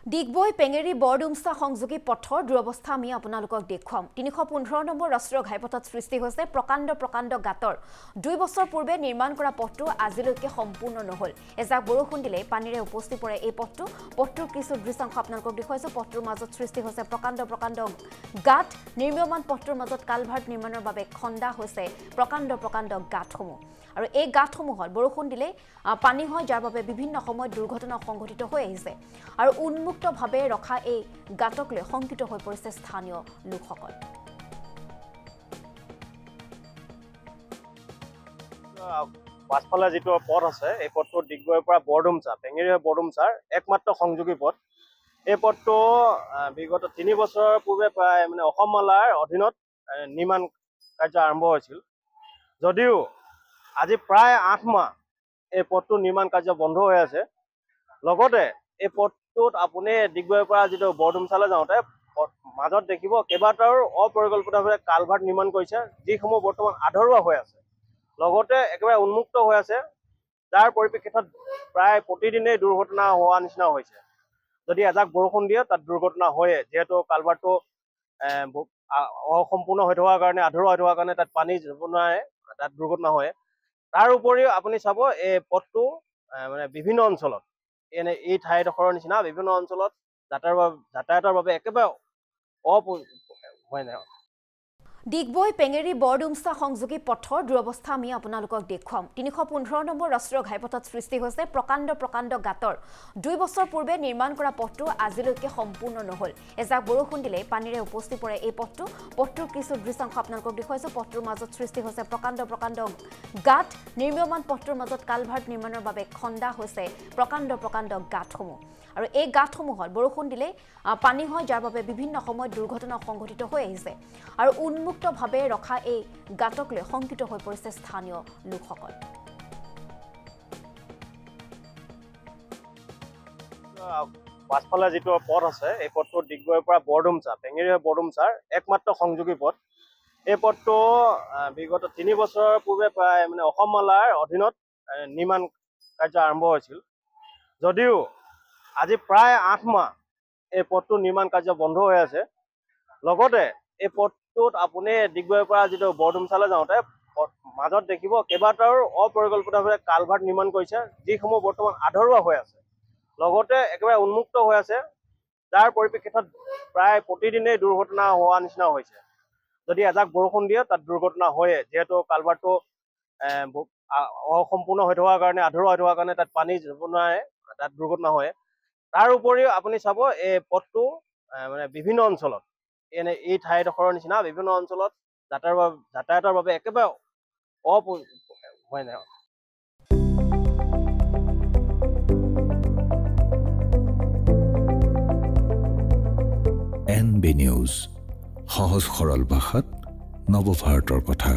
ডিগবৈ পেঙেৰী বৰডুমছা সংযোগী পথৰ দুৰৱস্থা আমি আপোনালোকক দেখুৱাম 315 নম্বৰ ৰাষ্ট্ৰীয় ঘাইপথত সৃষ্টি হৈছে প্ৰকাণ্ড গাতৰ 2 বছৰ পূৰ্বে নিৰ্মাণ কৰা পথটো আজিলৈকে সম্পূৰ্ণ নহল এজাক বৰষুণ দিলে পানীৰে উপস্থিত পৰে এই পথটোৰ কিছু দৃশ্যাংশ আপোনালোকক দেখুৱাইছো পথটোৰ মাজত সৃষ্টি হৈছে প্ৰকাণ্ড গাত নিৰ্মাণ পথটোৰ মাজত কালভাৰ্ট নিৰ্মাণৰ বাবে খন্দা হৈছে প্ৰকাণ্ড গাতসমূহ আৰু এই গাতসমূহত বৰষুণ দিলে পানী হয় যাৰ বাবে বিভিন্ন সময়ত দুৰ্ঘটনা সংঘটিত হৈ আহিছে আৰু উন্মুক্তভাৱে ৰখা এই গাতক লৈ সংকিত হৈ পৰিছে স্থানীয় লোকসকল পাছফালে যেটো পথ আছে এই পথটো ডিগবৈৰ পৰা বৰডুমছা পেঙেৰী বৰডুমছাৰ একমাত্ৰ সংযোগী পথ এই পথটো বিগত 3 বছৰৰ পূৰ্বে প্ৰায় মানে অসমমালাৰ অধীনত নিৰ্মাণ কাৰ্য আৰম্ভ হৈছিল যদিও আজি প্ৰায় 8 মাহ এই পথটো নিৰ্মাণ কাৰ্য বন্ধ হৈ আছে লগতে এই পথটোত আপুনি ডিগবৈৰ পৰা যেটো বৰডুমছালৈ যাওঁতে মাজত দেখিব কেইবাটাও অপৰিকল্পিতভাৱে কালভাৰ্ট নিৰ্মাণ কৰিছে যিসমূহ বৰ্তমান আধৰুৱা হৈ আছে লগতে একেবাৰে উন্মুক্ত হৈ আছে যাৰ পৰিপ্ৰেক্ষিতত প্ৰায় প্ৰতিদিনেই দুৰ্ঘটনা হোৱা নিচিনা হৈছে যদি এজাক বৰষুণ দিয়ে তাত দুৰ্ঘটনা হয় যেহেতু কালভাৰ্টটো অসম্পূৰ্ণ হৈ থকাৰ কাৰণে আধৰুৱা হৈ থকাৰ কাৰণে তাত পানী যাব নোৱাৰে তাত দুৰ্ঘটনা হয় তাৰ উপৰিও আপুনি চাব এই পথটো মানে বিভিন্ন অঞ্চলত এই ঠাইডোখৰৰ নিচিনা বিভিন্ন অঞ্চলত যাতায়াতৰ বাবে একেবাৰে হয় নাই ডিগবৈ পেঙেৰী বৰডুমছা সংযোগী পথৰ দুৰৱস্থা আমি আপোনালোকক দেখুৱাম 315 নম্বৰ ৰাষ্ট্ৰীয় ঘাইপথত সৃষ্টি হৈছে প্ৰকাণ্ড গাতৰ 2 বছৰ পূৰ্বে নিৰ্মাণ কৰা পথটো আজিলৈকে সম্পূৰ্ণ নহল এজাক বৰষুণ দিলে পানীৰে উপস্থিত পৰে এই পথটোৰ কিছু দৃশ্যাংশ আপোনালোকক দেখুৱাইছো পথটোৰ মাজত সৃষ্টি হৈছে প্ৰকাণ্ড গাত নিৰ্মাণ পথটোৰ মাজত কালভাৰ্ট নিৰ্মাণৰ বাবে খন্দা হৈছে প্ৰকাণ্ড গাতসমূহ আৰু এই গাতসমূহত বৰষুণ দিলে পানী হয় যাৰ বাবে বিভিন্ন সময়ত দুৰ্ঘটনা সংঘটিত হৈ আহিছে আৰু উন্মুক্তভাৱে ৰখা এই গাতক লৈ সংকিত হৈ পৰিছে স্থানীয় লোকসকল পাছফালে যেটো পথ আছে এই পথটো ডিগবৈৰ পৰা বৰডুমছা পেঙেৰী বৰডুমছাৰ একমাত্ৰ সংযোগী পথ এই পথটো বিগত 3 বছৰৰ পূৰ্বে প্ৰায় মানে অসমমালাৰ অধীনত নিৰ্মাণ কাৰ্য আৰম্ভ হৈছিল যদিও আজি প্ৰায় 8 মাহ এই পথটো নিৰ্মাণ কাৰ্য বন্ধ হৈ আছে লগতে এই পথটোত আপুনি ডিগবৈৰ পৰা যেটো বৰডুমছালৈ যাওঁতে মাজত দেখিব কেইবাটাও অপৰিকল্পিতভাৱে কালভাৰ্ট নিৰ্মাণ কৰিছে যিসমূহ বৰ্তমান আধৰুৱা হৈ আছে লগতে একেবাৰে উন্মুক্ত হৈ আছে যাৰ পৰিপ্ৰেক্ষিতত প্ৰায় প্ৰতিদিনেই দুৰ্ঘটনা হোৱা নিচিনা হৈছে যদি এজাক বৰষুণ দিয়ে তাত দুৰ্ঘটনা হয় যেহেতু কালভাৰ্টটো অসম্পূৰ্ণ হৈ থকাৰ কাৰণে আধৰুৱা হৈ থকাৰ কাৰণে তাত পানী যাব নোৱাৰে তাত দুৰ্ঘটনা হয় তাৰ উপৰিও আপুনি চাব এই পথটো মানে বিভিন্ন অঞ্চলত এই ঠাইডোখৰৰ নিচিনা বিভিন্ন অঞ্চলত যাতায়াতৰ বাবে একেবাৰে হয় নাই NB নিউজ সহজ সৰল ভাষাত নৱভাৰতৰ কথা